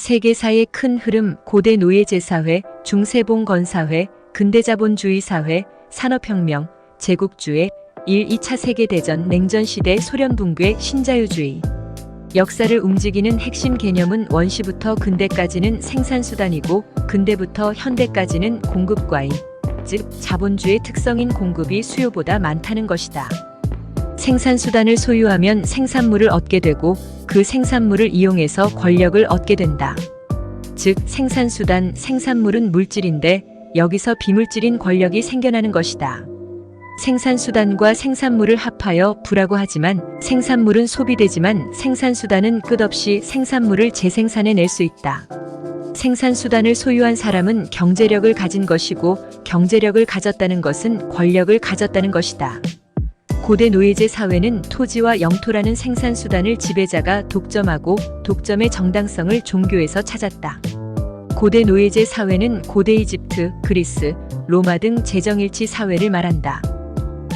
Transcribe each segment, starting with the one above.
세계사의 큰 흐름, 고대 노예제사회, 중세봉건사회, 근대자본주의 사회, 산업혁명, 제국주의, 1, 2차 세계대전, 냉전시대, 소련 붕괴, 신자유주의. 역사를 움직이는 핵심 개념은 원시부터 근대까지는 생산수단이고 근대부터 현대까지는 공급과잉, 즉 자본주의 특성인 공급이 수요보다 많다는 것이다. 생산수단을 소유하면 생산물을 얻게 되고 그 생산물을 이용해서 권력을 얻게 된다. 즉 생산수단, 생산물은 물질인데 여기서 비물질인 권력이 생겨나는 것이다. 생산수단과 생산물을 합하여 부라고 하지만 생산물은 소비되지만 생산수단은 끝없이 생산물을 재생산해낼 수 있다. 생산수단을 소유한 사람은 경제력을 가진 것이고 경제력을 가졌다는 것은 권력을 가졌다는 것이다. 고대 노예제 사회는 토지와 영토라는 생산수단을 지배자가 독점하고 독점의 정당성을 종교에서 찾았다. 고대 노예제 사회는 고대 이집트, 그리스, 로마 등 재정일치 사회를 말한다.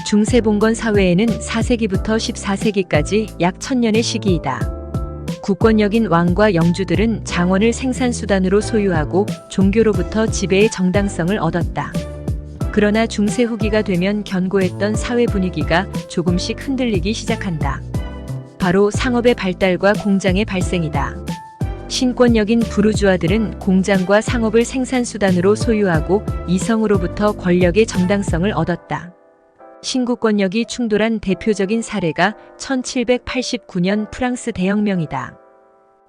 중세봉건 사회에는 4세기부터 14세기까지 약 1000년의 시기이다. 국권력인 왕과 영주들은 장원을 생산수단으로 소유하고 종교로부터 지배의 정당성을 얻었다. 그러나 중세 후기가 되면 견고했던 사회 분위기가 조금씩 흔들리기 시작한다. 바로 상업의 발달과 공장의 발생이다. 신권력인 부르주아들은 공장과 상업을 생산수단으로 소유하고 이성으로부터 권력의 정당성을 얻었다. 신구권력이 충돌한 대표적인 사례가 1789년 프랑스 대혁명이다.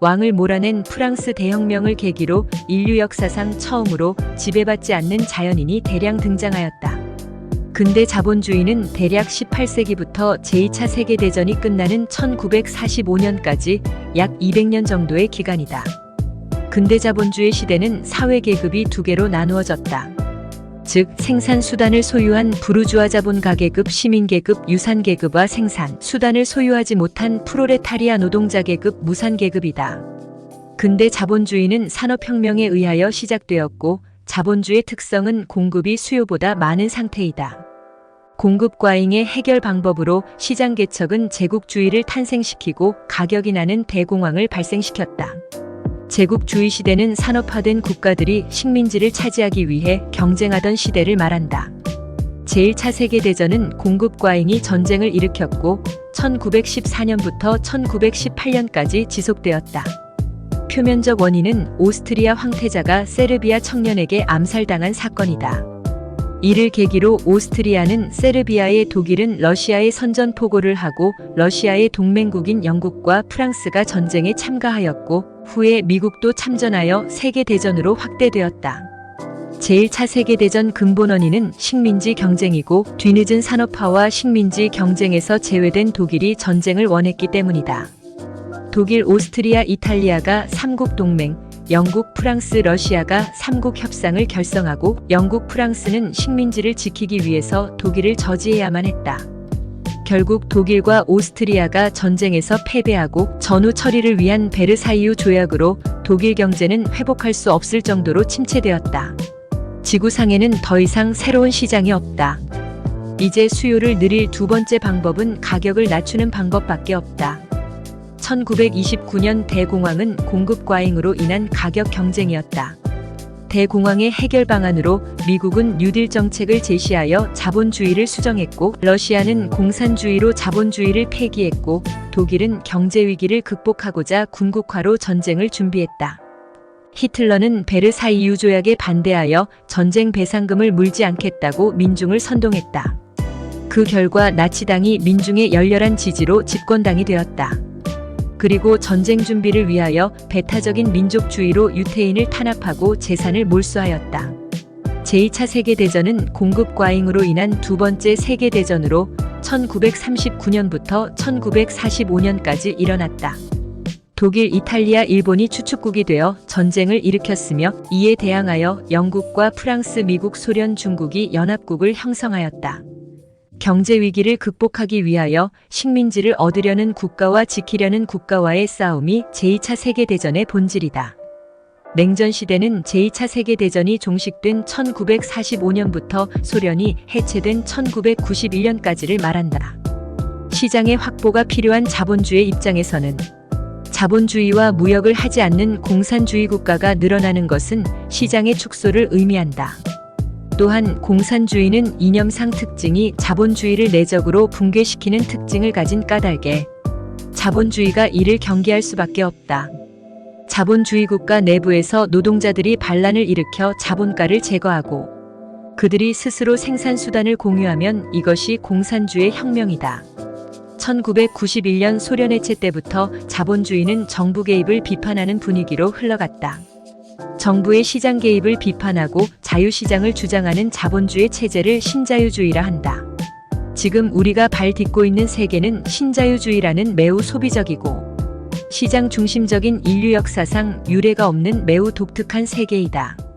왕을 몰아낸 프랑스 대혁명을 계기로 인류 역사상 처음으로 지배받지 않는 자연인이 대량 등장하였다. 근대 자본주의는 대략 18세기부터 제2차 세계대전이 끝나는 1945년까지 약 200년 정도의 기간이다. 근대 자본주의 시대는 사회계급이 두 개로 나누어졌다. 즉 생산수단을 소유한 부르주아 자본가계급, 시민계급, 유산계급과 생산수단을 소유하지 못한 프로레타리아 노동자계급, 무산계급이다. 근대 자본주의는 산업혁명에 의하여 시작되었고 자본주의 특성은 공급이 수요보다 많은 상태이다. 공급과잉의 해결 방법으로 시장개척은 제국주의를 탄생시키고 가격이 나는 대공황을 발생시켰다. 제국주의 시대는 산업화된 국가들이 식민지를 차지하기 위해 경쟁하던 시대를 말한다. 제1차 세계대전은 공급과잉이 전쟁을 일으켰고 1914년부터 1918년까지 지속되었다. 표면적 원인은 오스트리아 황태자가 세르비아 청년에게 암살당한 사건이다. 이를 계기로 오스트리아는 세르비아에, 독일은 러시아에 선전포고를 하고 러시아의 동맹국인 영국과 프랑스가 전쟁에 참가하였고 후에 미국도 참전하여 세계대전으로 확대되었다. 제1차 세계대전 근본 원인은 식민지 경쟁이고 뒤늦은 산업화와 식민지 경쟁에서 제외된 독일이 전쟁을 원했기 때문이다. 독일, 오스트리아, 이탈리아가 삼국 동맹, 영국, 프랑스, 러시아가 삼국 협상을 결성하고 영국, 프랑스는 식민지를 지키기 위해서 독일을 저지해야만 했다. 결국 독일과 오스트리아가 전쟁에서 패배하고 전후 처리를 위한 베르사유 조약으로 독일 경제는 회복할 수 없을 정도로 침체되었다. 지구상에는 더 이상 새로운 시장이 없다. 이제 수요를 늘릴 두 번째 방법은 가격을 낮추는 방법밖에 없다. 1929년 대공황은 공급 과잉으로 인한 가격 경쟁이었다. 대공황의 해결 방안으로 미국은 뉴딜 정책을 제시하여 자본주의를 수정했고 러시아는 공산주의로 자본주의를 폐기했고 독일은 경제위기를 극복하고자 군국화로 전쟁을 준비했다. 히틀러는 베르사유 조약에 반대하여 전쟁 배상금을 물지 않겠다고 민중을 선동했다. 그 결과 나치당이 민중의 열렬한 지지로 집권당이 되었다. 그리고 전쟁 준비를 위하여 배타적인 민족주의로 유태인을 탄압하고 재산을 몰수하였다. 제2차 세계대전은 공급 과잉으로 인한 두 번째 세계대전으로 1939년부터 1945년까지 일어났다. 독일, 이탈리아, 일본이 추축국이 되어 전쟁을 일으켰으며 이에 대항하여 영국과 프랑스, 미국, 소련, 중국이 연합국을 형성하였다. 경제 위기를 극복하기 위하여 식민지를 얻으려는 국가와 지키려는 국가와의 싸움이 제2차 세계대전의 본질이다. 냉전 시대는 제2차 세계대전이 종식된 1945년부터 소련이 해체된 1991년까지를 말한다. 시장의 확보가 필요한 자본주의 입장에서는 자본주의와 무역을 하지 않는 공산주의 국가가 늘어나는 것은 시장의 축소를 의미한다. 또한 공산주의는 이념상 특징이 자본주의를 내적으로 붕괴시키는 특징을 가진 까닭에 자본주의가 이를 경계할 수밖에 없다. 자본주의 국가 내부에서 노동자들이 반란을 일으켜 자본가를 제거하고 그들이 스스로 생산수단을 공유하면 이것이 공산주의 혁명이다. 1991년 소련 해체 때부터 자본주의는 정부 개입을 비판하는 분위기로 흘러갔다. 정부의 시장 개입을 비판하고 자유시장을 주장하는 자본주의 체제를 신자유주의라 한다. 지금 우리가 발 딛고 있는 세계는 신자유주의라는 매우 소비적이고 시장 중심적인 인류 역사상 유례가 없는 매우 독특한 세계이다.